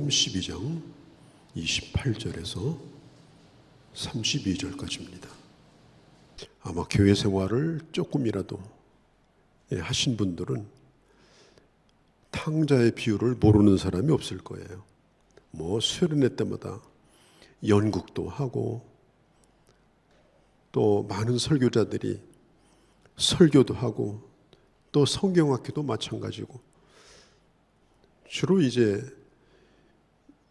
누가복음 12장 28절에서 32절까지입니다. 아마 교회 생활을 조금이라도 하신 분들은 탕자의 비유를 모르는 사람이 없을 거예요. 수련회 때마다 연극도 하고 또 많은 설교자들이 설교도 하고 또 성경학교도 마찬가지고 주로 이제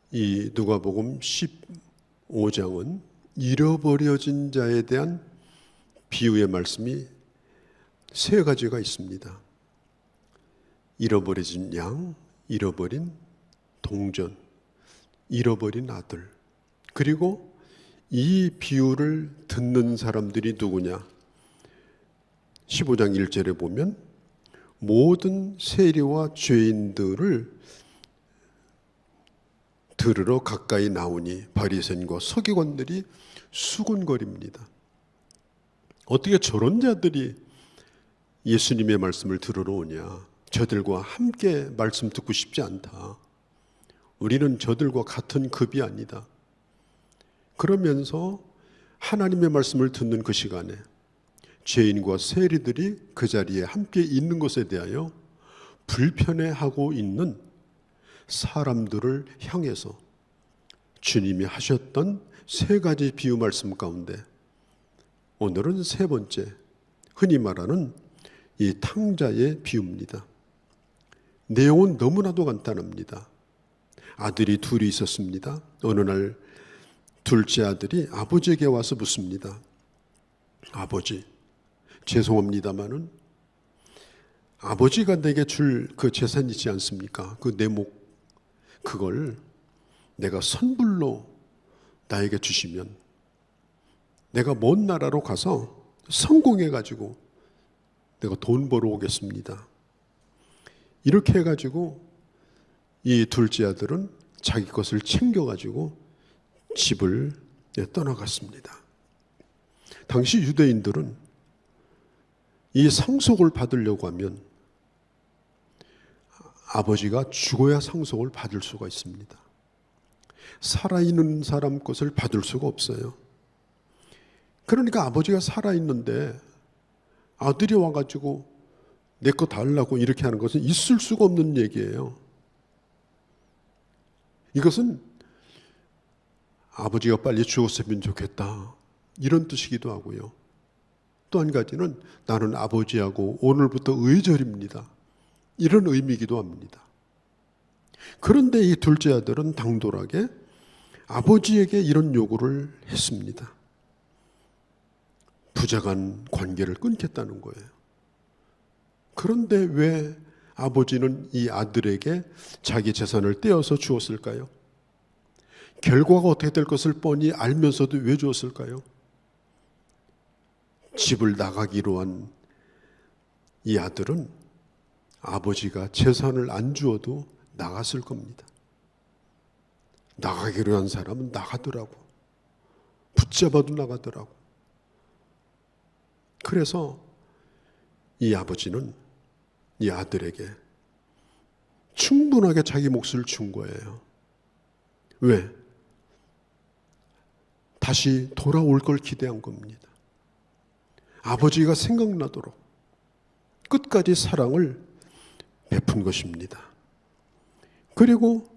이 누가복음 15장은 잃어버려진 자에 대한 비유의 말씀이 세 가지가 있습니다. 잃어버려진 양, 잃어버린 동전, 잃어버린 아들. 그리고 이 비유를 듣는 사람들이 누구냐? 15장 1절에 보면 모든 세리와 죄인들을 들으러 가까이 나오니 바리새인과 서기관들이 수군거립니다. 어떻게 저런 자들이 예수님의 말씀을 들으러 오냐? 저들과 함께 말씀 듣고 싶지 않다. 우리는 저들과 같은 급이 아니다. 그러면서 하나님의 말씀을 듣는 그 시간에 죄인과 세리들이 그 자리에 함께 있는 것에 대하여 불편해하고 있는 사람들을 향해서 주님이 하셨던 세 가지 비유 말씀 가운데 오늘은 세 번째, 흔히 말하는 이 탕자의 비유입니다. 내용은 너무나도 간단합니다. 아들이 둘이 있었습니다. 어느 날 둘째 아들이 아버지에게 와서 묻습니다. 아버지, 죄송합니다마는 아버지가 내게 줄 그 재산 있지 않습니까? 그 내 목, 그걸 내가 선불로 나에게 주시면 내가 먼 나라로 가서 성공해가지고 내가 돈 벌어 오겠습니다. 이렇게 해가지고 이 둘째 아들은 자기 것을 챙겨가지고 집을 떠나갔습니다. 당시 유대인들은 이 상속을 받으려고 하면 아버지가 죽어야 상속을 받을 수가 있습니다. 살아있는 사람 것을 받을 수가 없어요. 그러니까 아버지가 살아있는데 아들이 와가지고 내 거 달라고 이렇게 하는 것은 있을 수가 없는 얘기예요. 이것은 아버지가 빨리 죽었으면 좋겠다 이런 뜻이기도 하고요. 또 한 가지는 나는 아버지하고 오늘부터 의절입니다. 이런 의미이기도 합니다. 그런데 이 둘째 아들은 당돌하게 아버지에게 이런 요구를 했습니다. 부자간 관계를 끊겠다는 거예요. 그런데 왜 아버지는 이 아들에게 자기 재산을 떼어서 주었을까요? 결과가 어떻게 될 것을 뻔히 알면서도 왜 주었을까요? 집을 나가기로 한 이 아들은 아버지가 재산을 안 주어도 나갔을 겁니다. 나가기로 한 사람은 나가더라고. 붙잡아도 나가더라고. 그래서 이 아버지는 이 아들에게 충분하게 자기 몫을 준 거예요. 왜? 다시 돌아올 걸 기대한 겁니다. 아버지가 생각나도록 끝까지 사랑을 베푼 것입니다. 그리고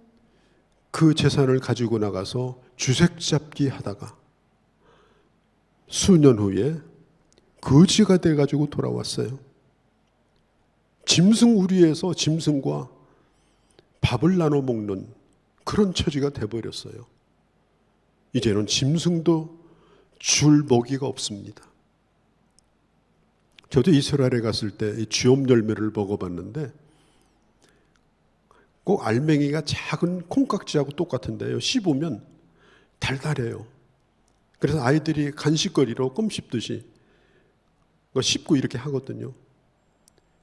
그 재산을 가지고 나가서 주색 잡기 하다가 수년 후에 거지가 돼가지고 돌아왔어요. 짐승 우리에서 짐승과 밥을 나눠 먹는 그런 처지가 돼버렸어요. 이제는 짐승도 줄 먹이가 없습니다. 저도 이스라엘에 갔을 때 쥐엄 열매를 먹어봤는데 꼭 알맹이가 작은 콩깍지하고 똑같은데요. 씹으면 달달해요. 그래서 아이들이 간식거리로 껌 씹듯이 씹고 이렇게 하거든요.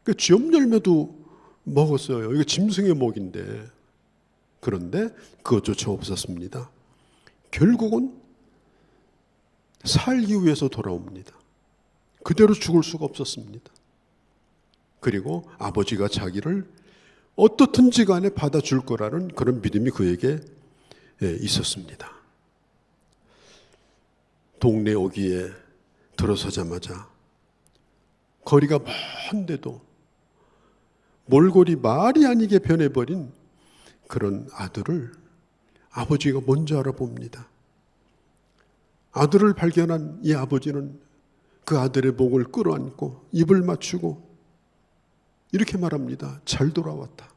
그 쥐엄 열매도 먹었어요. 이거 짐승의 먹인데. 그런데 그것조차 없었습니다. 결국은 살기 위해서 돌아옵니다. 그대로 죽을 수가 없었습니다. 그리고 아버지가 자기를 어떻든지 간에 받아줄 거라는 그런 믿음이 그에게 있었습니다. 동네 오기에 들어서자마자 거리가 먼데도 몰골이 말이 아니게 변해버린 그런 아들을 아버지가 먼저 알아봅니다. 아들을 발견한 이 아버지는 그 아들의 목을 끌어안고 입을 맞추고 이렇게 말합니다. 잘 돌아왔다.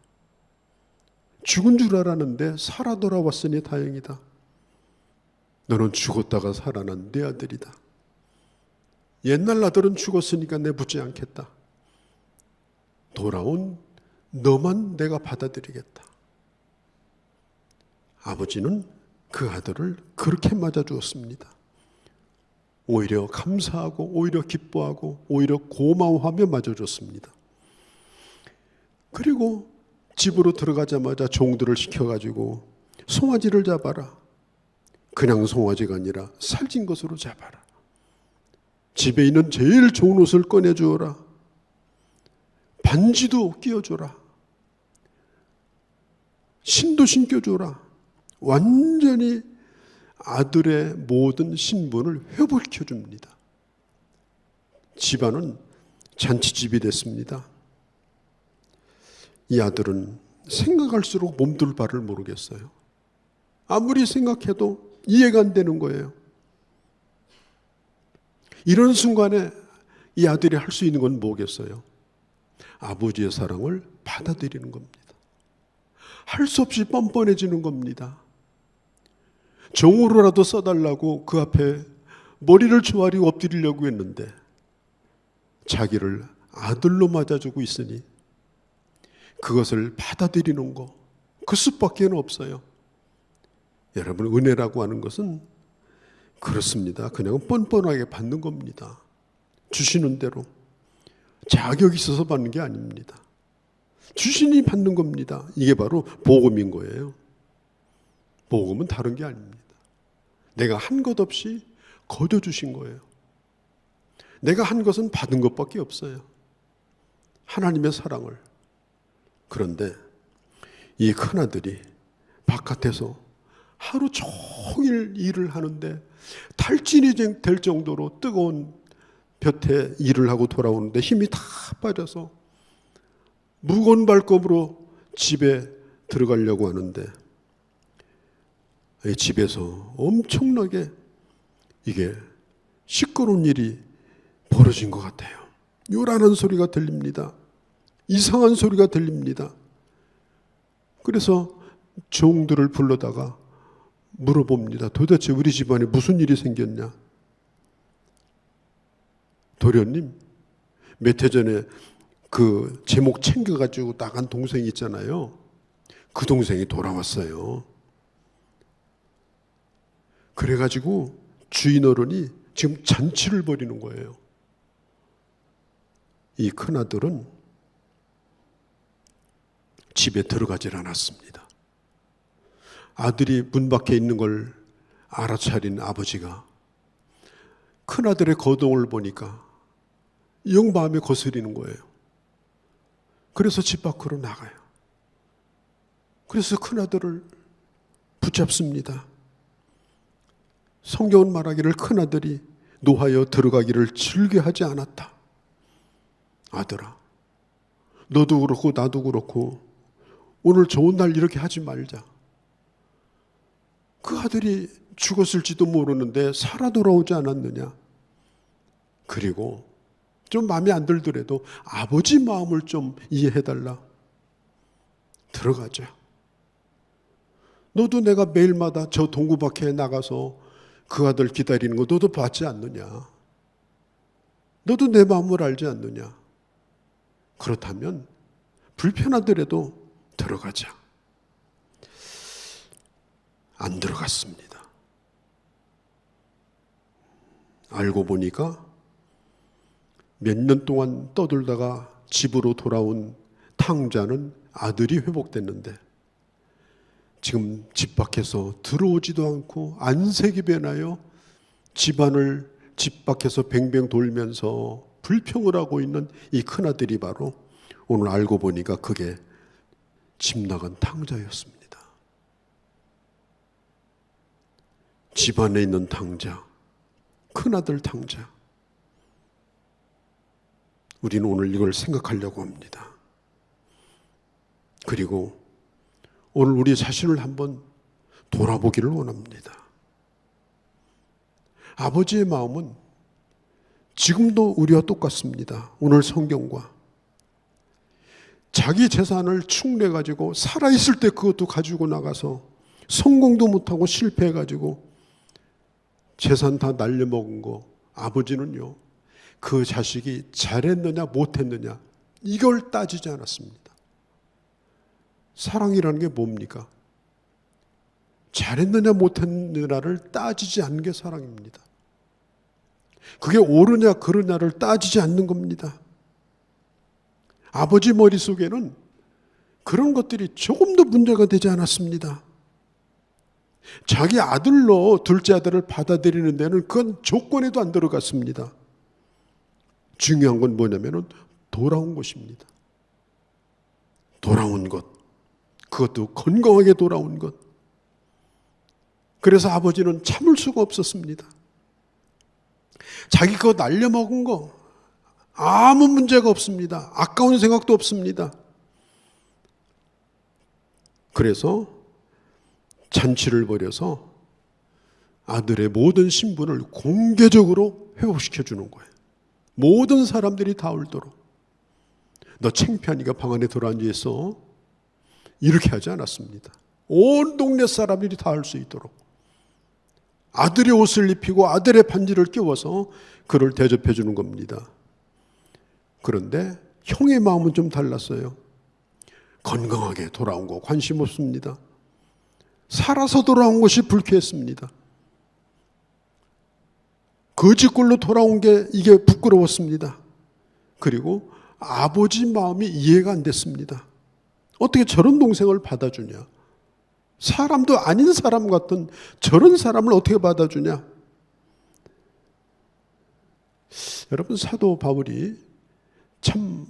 죽은 줄 알았는데 살아 돌아왔으니 다행이다. 너는 죽었다가 살아난 내 아들이다. 옛날 아들은 죽었으니까 내붙지 않겠다. 돌아온 너만 내가 받아들이겠다. 아버지는 그 아들을 그렇게 맞아주었습니다. 오히려 감사하고 오히려 기뻐하고 오히려 고마워하며 맞아줬습니다. 그리고 집으로 들어가자마자 종들을 시켜가지고 송아지를 잡아라. 그냥 송아지가 아니라 살찐 것으로 잡아라. 집에 있는 제일 좋은 옷을 꺼내주어라. 반지도 끼워줘라. 신도 신겨줘라. 완전히 아들의 모든 신분을 회복시켜줍니다. 집안은 잔치집이 됐습니다. 이 아들은 생각할수록 몸둘 바를 모르겠어요. 아무리 생각해도 이해가 안 되는 거예요. 이런 순간에 이 아들이 할 수 있는 건 뭐겠어요? 아버지의 사랑을 받아들이는 겁니다. 할 수 없이 뻔뻔해지는 겁니다. 종으로라도 써달라고 그 앞에 머리를 조아리고 엎드리려고 했는데 자기를 아들로 맞아주고 있으니 그것을 받아들이는 거, 그 수밖에 없어요. 여러분, 은혜라고 하는 것은 그렇습니다. 그냥 뻔뻔하게 받는 겁니다. 주시는 대로. 자격이 있어서 받는 게 아닙니다. 주시니 받는 겁니다. 이게 바로 복음인 거예요. 복음은 다른 게 아닙니다. 내가 한 것 없이 거둬 주신 거예요. 내가 한 것은 받은 것밖에 없어요. 하나님의 사랑을. 그런데 이 큰아들이 바깥에서 하루 종일 일을 하는데 탈진이 될 정도로 뜨거운 볕에 일을 하고 돌아오는데 힘이 다 빠져서 무거운 발걸음으로 집에 들어가려고 하는데 집에서 엄청나게 이게 시끄러운 일이 벌어진 것 같아요. 요란한 소리가 들립니다. 이상한 소리가 들립니다. 그래서 종들을 불러다가 물어봅니다. 도대체 우리 집안에 무슨 일이 생겼냐? 도련님, 몇 해 전에 그 제목 챙겨가지고 나간 동생이 있잖아요. 그 동생이 돌아왔어요. 그래가지고 주인 어른이 지금 잔치를 벌이는 거예요. 이 큰아들은 집에 들어가질 않았습니다. 아들이 문 밖에 있는 걸 알아차린 아버지가 큰아들의 거동을 보니까 영 마음에 거스리는 거예요. 그래서 집 밖으로 나가요. 그래서 큰아들을 붙잡습니다. 성경은 말하기를 큰아들이 노하여 들어가기를 즐겨하지 않았다. 아들아, 너도 그렇고 나도 그렇고 오늘 좋은 날 이렇게 하지 말자. 그 아들이 죽었을지도 모르는데 살아 돌아오지 않았느냐. 그리고 좀 마음에 안 들더라도 아버지 마음을 좀 이해해달라. 들어가자. 너도 내가 매일마다 저 동구 밖에 나가서 그 아들 기다리는 거 너도 봤지 않느냐. 너도 내 마음을 알지 않느냐. 그렇다면 불편하더라도 들어가자. 안 들어갔습니다. 알고 보니까 몇 년 동안 떠들다가 집으로 돌아온 탕자는 아들이 회복됐는데 지금 집 밖에서 들어오지도 않고 안색이 변하여 집안을 집 밖에서 뱅뱅 돌면서 불평을 하고 있는 이 큰아들이 바로 오늘 알고 보니까 그게 집 나간 탕자였습니다. 집안에 있는 탕자, 큰아들 탕자. 우리는 오늘 이걸 생각하려고 합니다. 그리고 오늘 우리 자신을 한번 돌아보기를 원합니다. 아버지의 마음은 지금도 우리와 똑같습니다. 오늘 성경과 자기 재산을 축내가지고 살아있을 때 그것도 가지고 나가서 성공도 못하고 실패해가지고 재산 다 날려먹은 거, 아버지는요 그 자식이 잘했느냐 못했느냐 이걸 따지지 않았습니다. 사랑이라는 게 뭡니까? 잘했느냐 못했느냐를 따지지 않는 게 사랑입니다. 그게 옳으냐 그르냐를 따지지 않는 겁니다. 아버지 머릿속에는 그런 것들이 조금도 문제가 되지 않았습니다. 자기 아들로 둘째 아들을 받아들이는 데는 그건 조건에도 안 들어갔습니다. 중요한 건 뭐냐면은 돌아온 것입니다. 돌아온 것. 그것도 건강하게 돌아온 것. 그래서 아버지는 참을 수가 없었습니다. 자기 그거 날려먹은 거 아무 문제가 없습니다. 아까운 생각도 없습니다. 그래서 잔치를 벌여서 아들의 모든 신분을 공개적으로 회복시켜 주는 거예요. 모든 사람들이 다 울도록. 너 창피하니까 방 안에 들어앉아 있어. 이렇게 하지 않았습니다. 온 동네 사람들이 다 알 수 있도록. 아들의 옷을 입히고 아들의 반지를 끼워서 그를 대접해 주는 겁니다. 그런데 형의 마음은 좀 달랐어요. 건강하게 돌아온 거 관심 없습니다. 살아서 돌아온 것이 불쾌했습니다. 거짓골로 돌아온 게 이게 부끄러웠습니다. 그리고 아버지 마음이 이해가 안 됐습니다. 어떻게 저런 동생을 받아주냐? 사람도 아닌 사람 같은 저런 사람을 어떻게 받아주냐? 여러분, 사도 바울이 참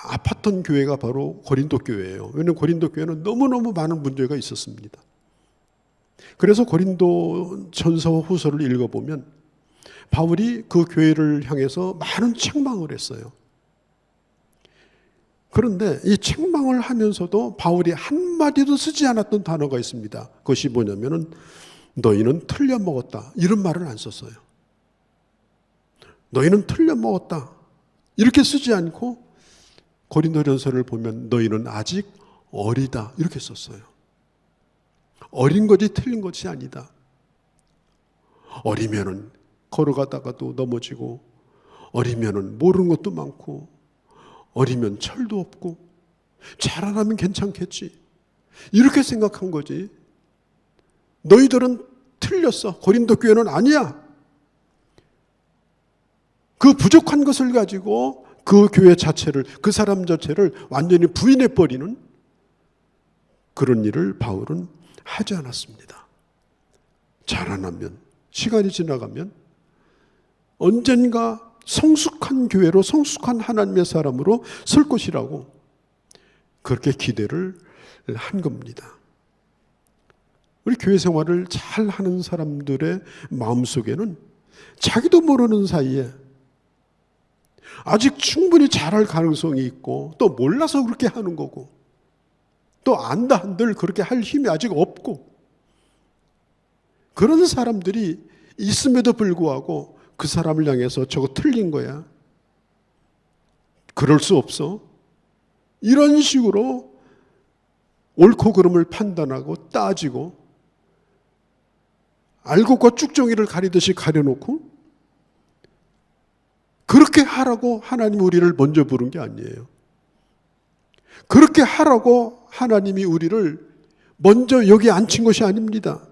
아팠던 교회가 바로 고린도 교회예요. 왜냐하면 고린도 교회는 너무너무 많은 문제가 있었습니다. 그래서 고린도 전서와 후서를 읽어보면 바울이 그 교회를 향해서 많은 책망을 했어요. 그런데 이 책망을 하면서도 바울이 한마디도 쓰지 않았던 단어가 있습니다. 그것이 뭐냐면은 너희는 틀려먹었다. 이런 말을 안 썼어요. 너희는 틀려먹었다. 이렇게 쓰지 않고 고린도전서를 보면 너희는 아직 어리다. 이렇게 썼어요. 어린 것이 틀린 것이 아니다. 어리면은 걸어가다가도 넘어지고, 어리면은 모르는 것도 많고, 어리면 철도 없고, 자라나면 괜찮겠지. 이렇게 생각한 거지. 너희들은 틀렸어. 고린도 교회는 아니야. 그 부족한 것을 가지고 그 교회 자체를, 그 사람 자체를 완전히 부인해버리는 그런 일을 바울은 하지 않았습니다. 자라나면, 시간이 지나가면 언젠가 성숙한 교회로, 성숙한 하나님의 사람으로 설 것이라고 그렇게 기대를 한 겁니다. 우리 교회 생활을 잘 하는 사람들의 마음속에는 자기도 모르는 사이에 아직 충분히 잘할 가능성이 있고, 또 몰라서 그렇게 하는 거고, 또 안다 한들 그렇게 할 힘이 아직 없고, 그런 사람들이 있음에도 불구하고 그 사람을 향해서 저거 틀린 거야, 그럴 수 없어, 이런 식으로 옳고 그름을 판단하고 따지고 알곡과 쭉정이를 가리듯이 가려놓고 그렇게 하라고 하나님이 우리를 먼저 부른 게 아니에요. 그렇게 하라고 하나님이 우리를 먼저 여기 앉힌 것이 아닙니다.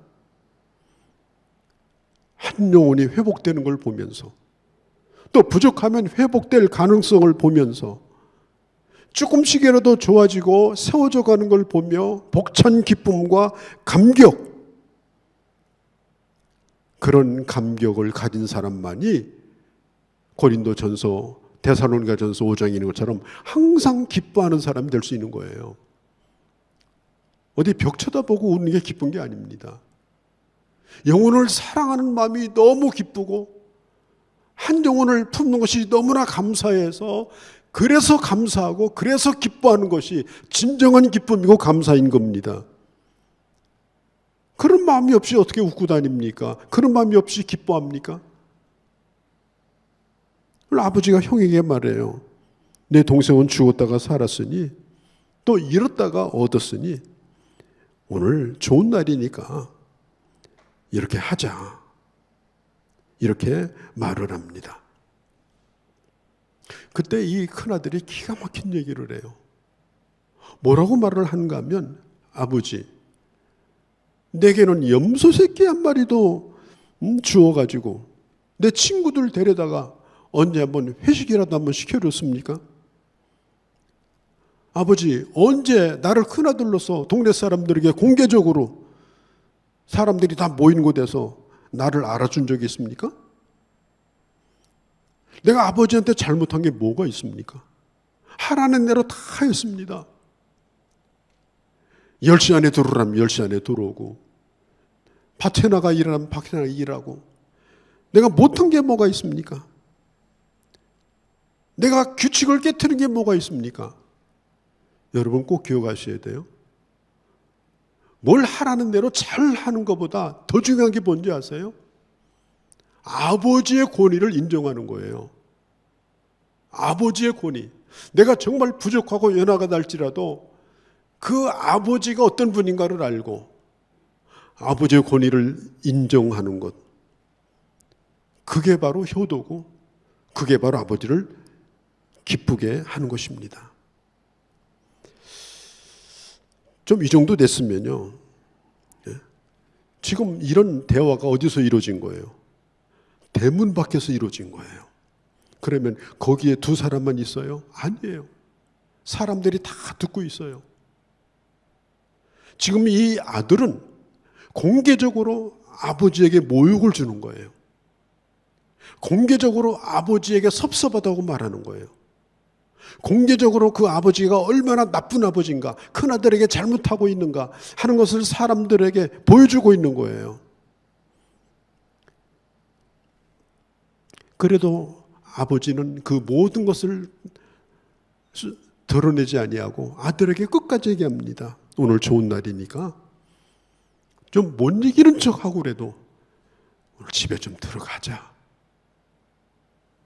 한 영혼이 회복되는 걸 보면서, 또 부족하면 회복될 가능성을 보면서 조금씩이라도 좋아지고 세워져 가는 걸 보며 벅찬 기쁨과 감격, 그런 감격을 가진 사람만이 고린도전서 데살로니가전서 5장에 있는 것처럼 항상 기뻐하는 사람이 될 수 있는 거예요. 어디 벽 쳐다보고 웃는 게 기쁜 게 아닙니다. 영혼을 사랑하는 마음이 너무 기쁘고 한 영혼을 품는 것이 너무나 감사해서 그래서 감사하고 그래서 기뻐하는 것이 진정한 기쁨이고 감사인 겁니다. 그런 마음이 없이 어떻게 웃고 다닙니까? 그런 마음이 없이 기뻐합니까? 아버지가 형에게 말해요. 내 동생은 죽었다가 살았으니 또 잃었다가 얻었으니 오늘 좋은 날이니까 이렇게 하자. 이렇게 말을 합니다. 그때 이 큰아들이 기가 막힌 얘기를 해요. 뭐라고 말을 하는가 하면 아버지, 내게는 염소 새끼 한 마리도 주워가지고 내 친구들 데려다가 언제 한번 회식이라도 한번 시켜줬습니까? 아버지, 언제 나를 큰아들로서 동네 사람들에게 공개적으로 사람들이 다 모이는 곳에서 나를 알아준 적이 있습니까? 내가 아버지한테 잘못한 게 뭐가 있습니까? 하라는 대로 다 했습니다. 10시 안에 들어오라면 10시 안에 들어오고 밭에 나가 일하면 밭에 나가 일하고 내가 못한 게 뭐가 있습니까? 내가 규칙을 깨트린 게 뭐가 있습니까? 여러분 꼭 기억하셔야 돼요. 뭘 하라는 대로 잘 하는 것보다 더 중요한 게 뭔지 아세요? 아버지의 권위를 인정하는 거예요. 아버지의 권위. 내가 정말 부족하고 연하가 할지라도 그 아버지가 어떤 분인가를 알고 아버지의 권위를 인정하는 것. 그게 바로 효도고 그게 바로 아버지를 기쁘게 하는 것입니다. 좀 이 정도 됐으면요. 지금 이런 대화가 어디서 이루어진 거예요? 대문 밖에서 이루어진 거예요. 그러면 거기에 두 사람만 있어요? 아니에요. 사람들이 다 듣고 있어요. 지금 이 아들은 공개적으로 아버지에게 모욕을 주는 거예요. 공개적으로 아버지에게 섭섭하다고 말하는 거예요. 공개적으로 그 아버지가 얼마나 나쁜 아버지인가, 큰아들에게 잘못하고 있는가 하는 것을 사람들에게 보여주고 있는 거예요. 그래도 아버지는 그 모든 것을 드러내지 아니하고 아들에게 끝까지 얘기합니다. 오늘 좋은 날이니까 좀 못 이기는 척하고 그래도 오늘 집에 좀 들어가자.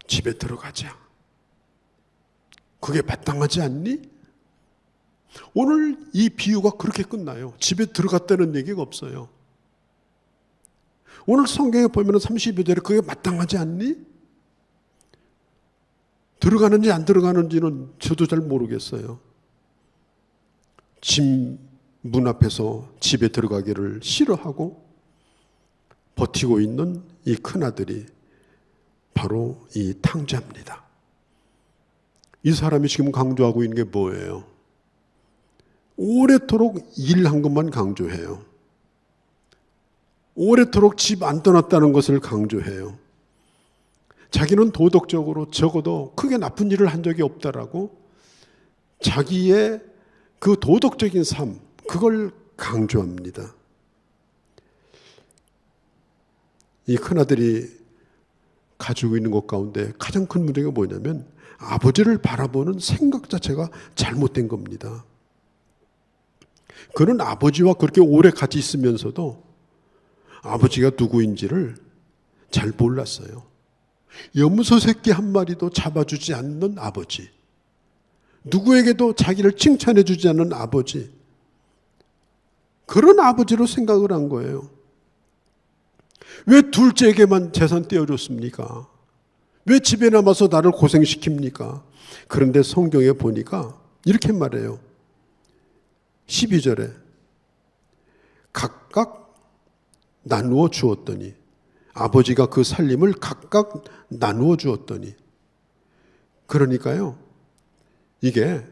집에 들어가자. 그게 마땅하지 않니? 오늘 이 비유가 그렇게 끝나요. 집에 들어갔다는 얘기가 없어요. 오늘 성경에 보면 32절에 그게 마땅하지 않니? 들어가는지 안 들어가는지는 저도 잘 모르겠어요. 집 문 앞에서 집에 들어가기를 싫어하고 버티고 있는 이 큰아들이 바로 이 탕자입니다. 이 사람이 지금 강조하고 있는 게 뭐예요? 오래도록 일한 것만 강조해요. 오래도록 집 안 떠났다는 것을 강조해요. 자기는 도덕적으로 적어도 크게 나쁜 일을 한 적이 없다라고 자기의 그 도덕적인 삶, 그걸 강조합니다. 이 큰아들이 가지고 있는 것 가운데 가장 큰 문제가 뭐냐면 아버지를 바라보는 생각 자체가 잘못된 겁니다. 그는 아버지와 그렇게 오래 같이 있으면서도 아버지가 누구인지를 잘 몰랐어요. 염소 새끼 한 마리도 잡아주지 않는 아버지, 누구에게도 자기를 칭찬해 주지 않는 아버지, 그런 아버지로 생각을 한 거예요. 왜 둘째에게만 재산 떼어줬습니까? 왜 집에 남아서 나를 고생시킵니까? 그런데 성경에 보니까 이렇게 말해요. 12절에 각각 나누어 주었더니, 아버지가 그 살림을 각각 나누어 주었더니, 그러니까요, 이게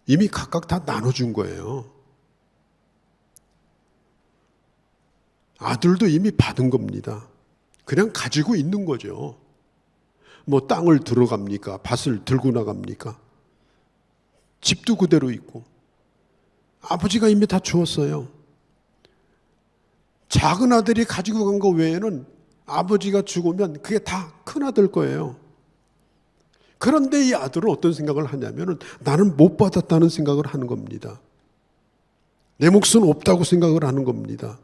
이미 각각 다 나눠준 거예요. 아들도 이미 받은 겁니다. 그냥 가지고 있는 거죠. 뭐 땅을 들어갑니까? 밭을 들고 나갑니까? 집도 그대로 있고 아버지가 이미 다 주었어요. 작은 아들이 가지고 간 거 외에는 아버지가 죽으면 그게 다 큰 아들 거예요. 그런데 이 아들은 어떤 생각을 하냐면 나는 못 받았다는 생각을 하는 겁니다. 내 몫은 없다고 생각을 하는 겁니다.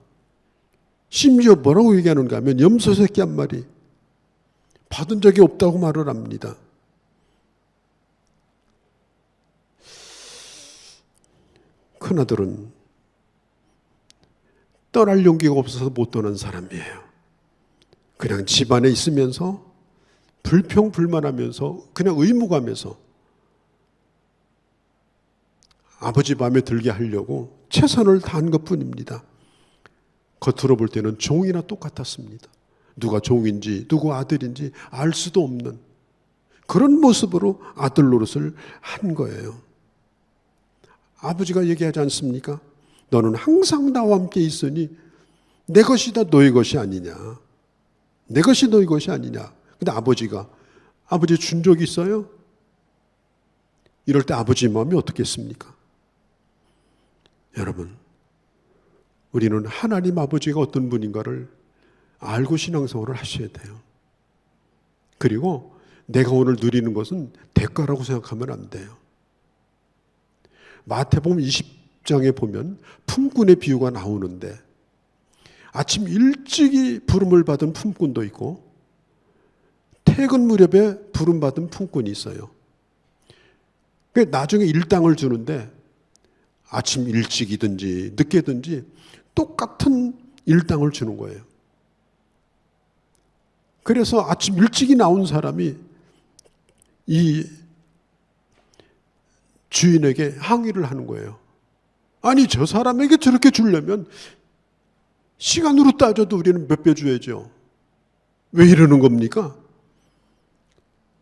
심지어 뭐라고 얘기하는가 하면 염소 새끼 한 마리 받은 적이 없다고 말을 합니다. 큰아들은 떠날 용기가 없어서 못 떠난 사람이에요. 그냥 집안에 있으면서 불평불만하면서 그냥 의무감에서 아버지 마음에 들게 하려고 최선을 다한 것뿐입니다. 겉으로 볼 때는 종이나 똑같았습니다. 누가 종인지 누구 아들인지 알 수도 없는 그런 모습으로 아들 노릇을 한 거예요. 아버지가 얘기하지 않습니까? 너는 항상 나와 함께 있으니 내 것이 다 너의 것이 아니냐. 내 것이 너의 것이 아니냐. 근데 아버지가 아버지 준 적이 있어요? 이럴 때 아버지 마음이 어떻겠습니까? 여러분, 우리는 하나님 아버지가 어떤 분인가를 알고 신앙생활을 하셔야 돼요. 그리고 내가 오늘 누리는 것은 대가라고 생각하면 안 돼요. 마태복음 20장에 보면 품꾼의 비유가 나오는데 아침 일찍이 부름을 받은 품꾼도 있고 퇴근 무렵에 부름받은 품꾼이 있어요. 나중에 일당을 주는데 아침 일찍이든지 늦게든지 똑같은 일당을 주는 거예요. 그래서 아침 일찍이 나온 사람이 이 주인에게 항의를 하는 거예요. 아니 저 사람에게 저렇게 주려면 시간으로 따져도 우리는 몇 배 줘야죠. 왜 이러는 겁니까?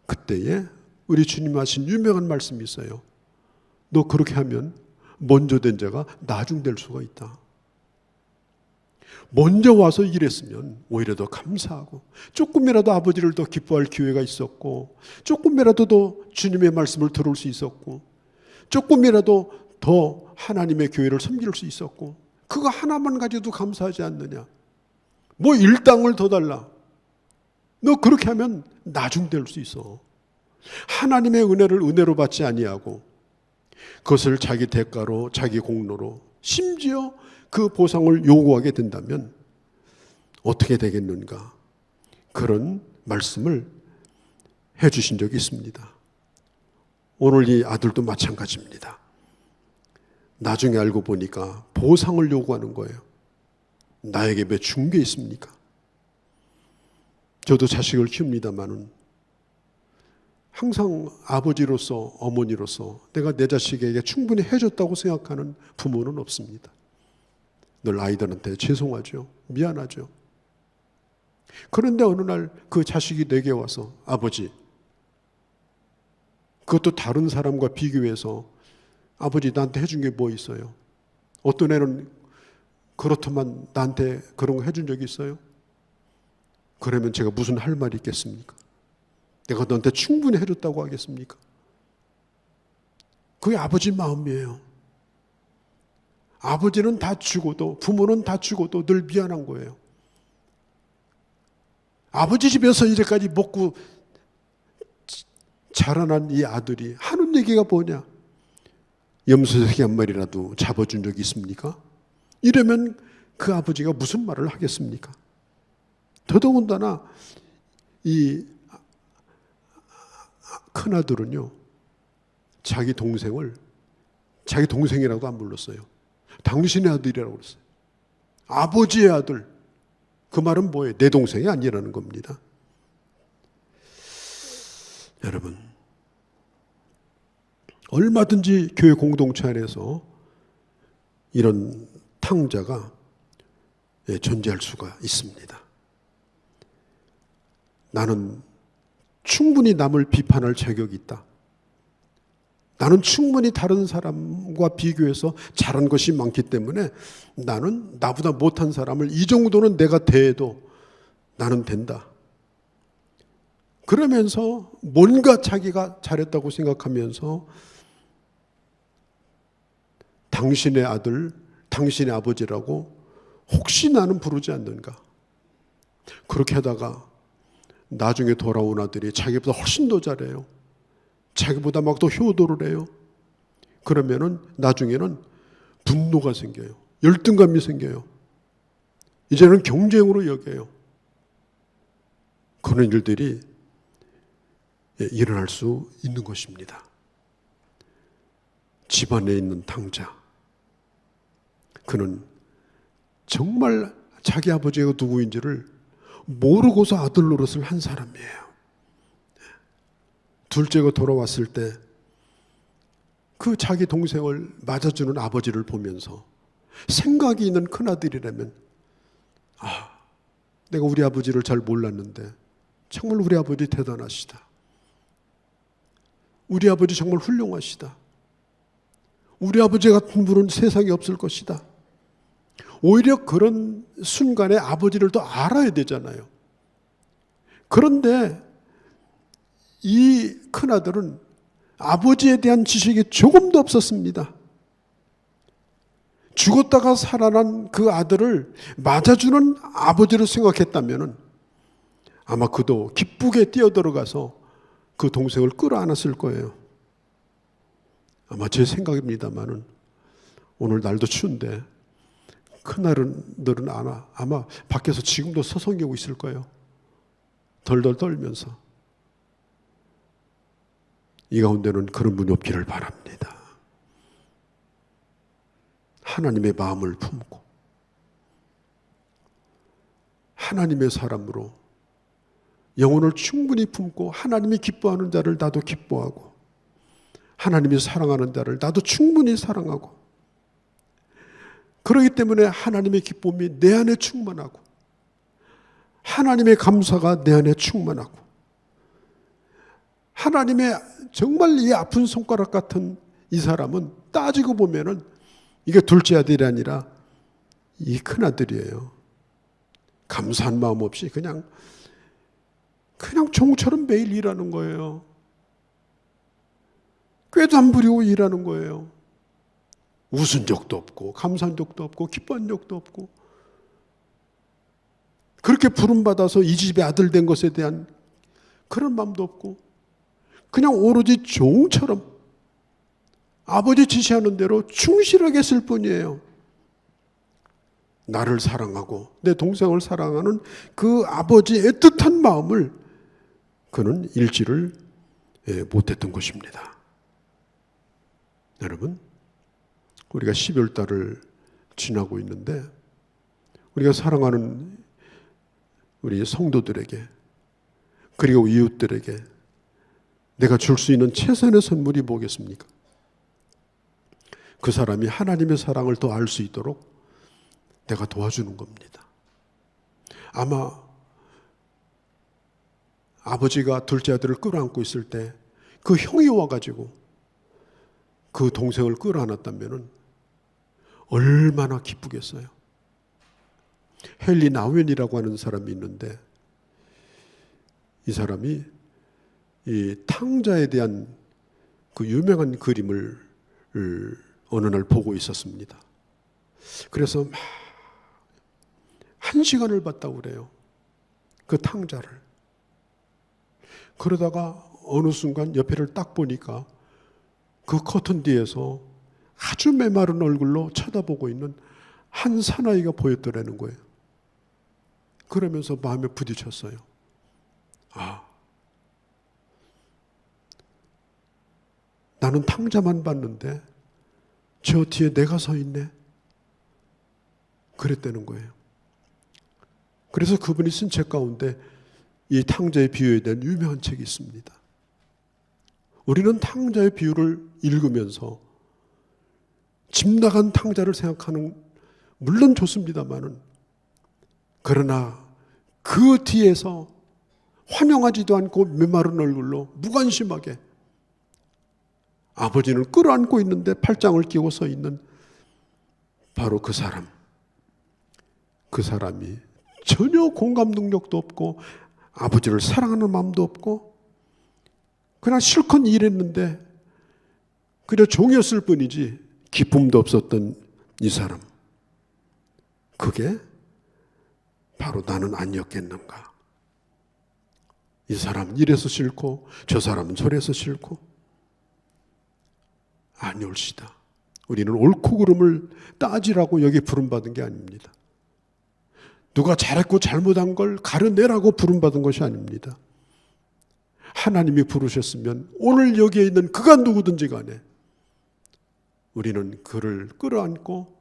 그때에 우리 주님 하신 유명한 말씀이 있어요. 너 그렇게 하면 먼저 된 자가 나중될 수가 있다. 먼저 와서 일했으면 오히려 더 감사하고 조금이라도 아버지를 더 기뻐할 기회가 있었고 조금이라도 더 주님의 말씀을 들을 수 있었고 조금이라도 더 하나님의 교회를 섬길 수 있었고 그거 하나만 가지고도 감사하지 않느냐. 뭐 일당을 더 달라. 너 그렇게 하면 나중될 수 있어. 하나님의 은혜를 은혜로 받지 아니하고 그것을 자기 대가로 자기 공로로 심지어 그 보상을 요구하게 된다면 어떻게 되겠는가. 그런 말씀을 해주신 적이 있습니다. 오늘 이 아들도 마찬가지입니다. 나중에 알고 보니까 보상을 요구하는 거예요. 나에게 왜 준 게 있습니까? 저도 자식을 키웁니다마는 항상 아버지로서 어머니로서 내가 내 자식에게 충분히 해줬다고 생각하는 부모는 없습니다. 늘 아이들한테 죄송하죠. 미안하죠. 그런데 어느 날 그 자식이 내게 와서 아버지, 그것도 다른 사람과 비교해서 아버지 나한테 해준 게 뭐 있어요? 어떤 애는 그렇더만 나한테 그런 거 해준 적이 있어요? 그러면 제가 무슨 할 말이 있겠습니까? 내가 너한테 충분히 해줬다고 하겠습니까? 그게 아버지 마음이에요. 아버지는 다 주고도 부모는 다 주고도 늘 미안한 거예요. 아버지 집에서 이제까지 먹고 자라난 이 아들이 하는 얘기가 뭐냐? 염소새끼 한 마리라도 잡아준 적이 있습니까? 이러면 그 아버지가 무슨 말을 하겠습니까? 더더군다나 이 큰아들은요, 자기 동생을 자기 동생이라고 안 불렀어요. 당신의 아들이라고 그랬어요. 아버지의 아들. 그 말은 뭐예요? 내 동생이 아니라는 겁니다. 여러분, 얼마든지 교회 공동체 안에서 이런 탕자가 존재할 수가 있습니다. 나는 충분히 남을 비판할 자격이 있다. 나는 충분히 다른 사람과 비교해서 잘한 것이 많기 때문에 나는 나보다 못한 사람을 이 정도는 내가 대해도 나는 된다. 그러면서 뭔가 자기가 잘했다고 생각하면서 당신의 아들, 당신의 아버지라고 혹시 나는 부르지 않는가. 그렇게 하다가 나중에 돌아온 아들이 자기보다 훨씬 더 잘해요. 자기보다 막 더 효도를 해요. 그러면은 나중에는 분노가 생겨요. 열등감이 생겨요. 이제는 경쟁으로 여겨요. 그런 일들이 일어날 수 있는 것입니다. 집안에 있는 탕자, 그는 정말 자기 아버지가 누구인지를 모르고서 아들 노릇을 한 사람이에요. 둘째가 돌아왔을 때 그 자기 동생을 맞아주는 아버지를 보면서 생각이 있는 큰아들이라면, 내가 우리 아버지를 잘 몰랐는데 정말 우리 아버지 대단하시다. 우리 아버지 정말 훌륭하시다. 우리 아버지 같은 분은 세상에 없을 것이다. 오히려 그런 순간에 아버지를 더 알아야 되잖아요. 그런데 이 큰아들은 아버지에 대한 지식이 조금도 없었습니다. 죽었다가 살아난 그 아들을 맞아주는 아버지로 생각했다면 아마 그도 기쁘게 뛰어들어가서 그 동생을 끌어안았을 거예요. 아마 제 생각입니다만은 오늘 날도 추운데 큰아들은 아마 밖에서 지금도 서성이고 있을 거예요. 덜덜 떨면서. 이 가운데는 그런 분이 없기를 바랍니다. 하나님의 마음을 품고 하나님의 사람으로 영혼을 충분히 품고 하나님이 기뻐하는 자를 나도 기뻐하고 하나님이 사랑하는 자를 나도 충분히 사랑하고, 그렇기 때문에 하나님의 기쁨이 내 안에 충만하고 하나님의 감사가 내 안에 충만하고 하나님의 정말 이 아픈 손가락 같은 이 사람은 따지고 보면은 이게 둘째 아들이 아니라 이 큰아들이에요. 감사한 마음 없이 그냥 종처럼 매일 일하는 거예요. 꾀도 안 부리고 일하는 거예요. 웃은 적도 없고 감사한 적도 없고 기뻐한 적도 없고, 그렇게 부름받아서 이 집의 아들 된 것에 대한 그런 마음도 없고 그냥 오로지 종처럼 아버지 지시하는 대로 충실하게 했을 뿐이에요. 나를 사랑하고 내 동생을 사랑하는 그 아버지의 애틋한 마음을 그는 읽지를 못했던 것입니다. 여러분, 우리가 12월달을 지나고 있는데 우리가 사랑하는 우리 성도들에게 그리고 이웃들에게 내가 줄 수 있는 최선의 선물이 뭐겠습니까? 그 사람이 하나님의 사랑을 더 알 수 있도록 내가 도와주는 겁니다. 아마 아버지가 둘째 아들을 끌어안고 있을 때 그 형이 와가지고 그 동생을 끌어안았다면 얼마나 기쁘겠어요. 헨리 나웬이라고 하는 사람이 있는데 이 사람이 이 탕자에 대한 그 유명한 그림을 어느 날 보고 있었습니다. 그래서 막 1시간을 봤다고 그래요. 그 탕자를. 그러다가 어느 순간 옆에를 딱 보니까 그 커튼 뒤에서 아주 메마른 얼굴로 쳐다보고 있는 한 사나이가 보였더라는 거예요. 그러면서 마음에 부딪혔어요. 나는 탕자만 봤는데 저 뒤에 내가 서 있네. 그랬다는 거예요. 그래서 그분이 쓴 책 가운데 이 탕자의 비유에 대한 유명한 책이 있습니다. 우리는 탕자의 비유를 읽으면서 집 나간 탕자를 생각하는, 물론 좋습니다만은, 그러나 그 뒤에서 환영하지도 않고 메마른 얼굴로 무관심하게 아버지는 끌어안고 있는데 팔짱을 끼고 서 있는 바로 그 사람. 그 사람이 전혀 공감 능력도 없고 아버지를 사랑하는 마음도 없고 그냥 실컷 일했는데 그저 종이었을 뿐이지 기쁨도 없었던 이 사람, 그게 바로 나는 아니었겠는가. 이 사람은 이래서 싫고 저 사람은 저래서 싫고 아니올시다. 우리는 옳고 그름을 따지라고 여기 부름받은 게 아닙니다. 누가 잘했고 잘못한 걸 가려내라고 부름받은 것이 아닙니다. 하나님이 부르셨으면 오늘 여기에 있는 그가 누구든지 간에 우리는 그를 끌어안고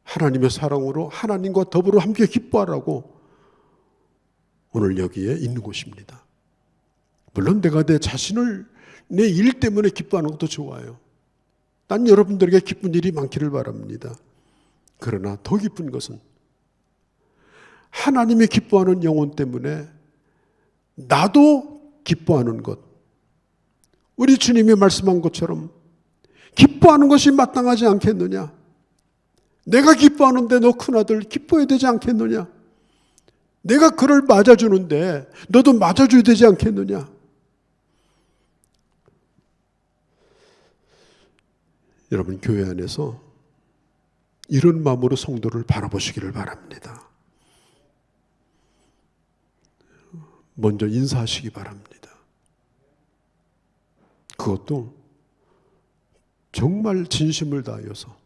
하나님의 사랑으로 하나님과 더불어 함께 기뻐하라고 오늘 여기에 있는 곳입니다. 물론 내가 내 자신을 내 일 때문에 기뻐하는 것도 좋아요. 난 여러분들에게 기쁜 일이 많기를 바랍니다. 그러나 더 기쁜 것은 하나님이 기뻐하는 영혼 때문에 나도 기뻐하는 것. 우리 주님이 말씀한 것처럼 기뻐하는 것이 마땅하지 않겠느냐? 내가 기뻐하는데 너 큰아들 기뻐해야 되지 않겠느냐? 내가 그를 맞아주는데 너도 맞아줘야 되지 않겠느냐? 여러분, 교회 안에서 이런 마음으로 성도를 바라보시기를 바랍니다. 먼저 인사하시기 바랍니다. 그것도 정말 진심을 다하여서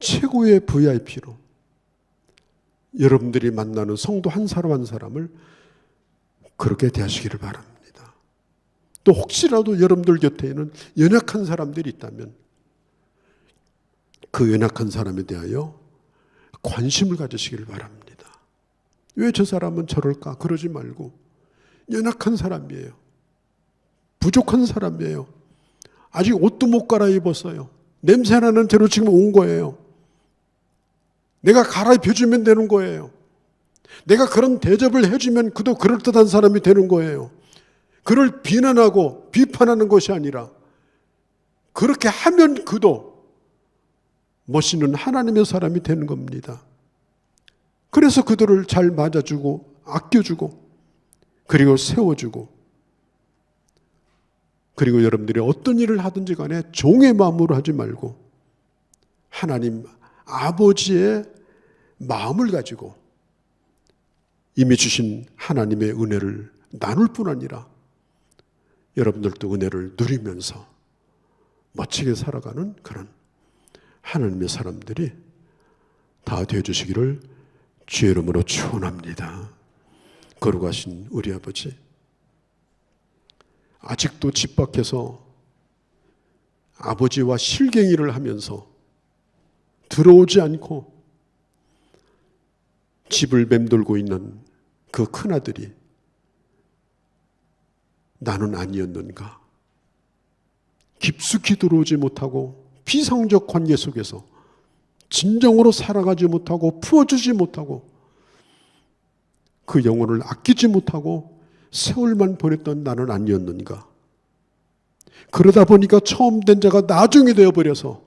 최고의 VIP로 여러분들이 만나는 성도 한 사람 한 사람을 그렇게 대하시기를 바랍니다. 또 혹시라도 여러분들 곁에는 연약한 사람들이 있다면 그 연약한 사람에 대하여 관심을 가지시기를 바랍니다. 왜 저 사람은 저럴까? 그러지 말고 연약한 사람이에요. 부족한 사람이에요. 아직 옷도 못 갈아입었어요. 냄새나는 채로 지금 온 거예요. 내가 갈아입혀주면 되는 거예요. 내가 그런 대접을 해주면 그도 그럴듯한 사람이 되는 거예요. 그를 비난하고 비판하는 것이 아니라 그렇게 하면 그도 멋있는 하나님의 사람이 되는 겁니다. 그래서 그들을 잘 맞아주고 아껴주고 그리고 세워주고 그리고 여러분들이 어떤 일을 하든지 간에 종의 마음으로 하지 말고 하나님 아버지의 마음을 가지고 이미 주신 하나님의 은혜를 나눌 뿐 아니라 여러분들도 은혜를 누리면서 멋지게 살아가는 그런 하나님의 사람들이 다 되어주시기를 주의 이름으로 축원합니다. 거룩하신 우리 아버지, 아직도 집 밖에서 아버지와 실갱이를 하면서 들어오지 않고 집을 맴돌고 있는 그 큰아들이 나는 아니었는가? 깊숙이 들어오지 못하고 비상적 관계 속에서 진정으로 살아가지 못하고 풀어주지 못하고 그 영혼을 아끼지 못하고 세월만 보냈던 나는 아니었는가? 그러다 보니까 처음 된 자가 나중에 되어버려서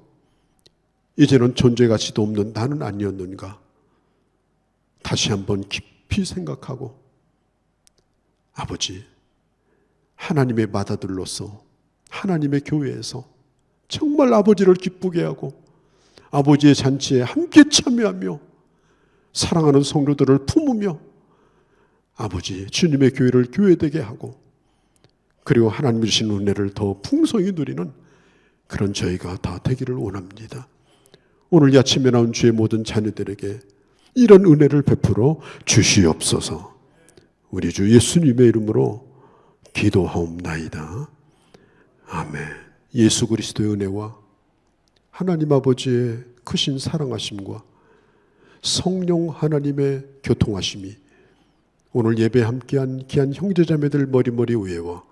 이제는 존재가치도 없는 나는 아니었는가? 다시 한번 깊이 생각하고 아버지, 하나님의 맏아들로서 하나님의 교회에서 정말 아버지를 기쁘게 하고 아버지의 잔치에 함께 참여하며 사랑하는 성도들을 품으며 아버지 주님의 교회를 교회되게 하고 그리고 하나님이 주신 은혜를 더 풍성히 누리는 그런 저희가 다 되기를 원합니다. 오늘 이 아침에 나온 주의 모든 자녀들에게 이런 은혜를 베풀어 주시옵소서. 우리 주 예수님의 이름으로 기도하옵나이다. 아멘. 예수 그리스도의 은혜와 하나님 아버지의 크신 사랑하심과 성령 하나님의 교통하심이 오늘 예배 함께한 귀한 형제자매들 머리머리 위에와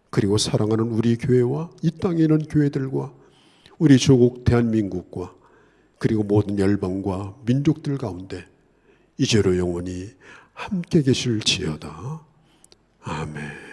그리고 사랑하는 우리 교회와 이 땅에 있는 교회들과 우리 조국 대한민국과 그리고 모든 열방과 민족들 가운데 이제로 영원히 함께 계실지어다. 아멘.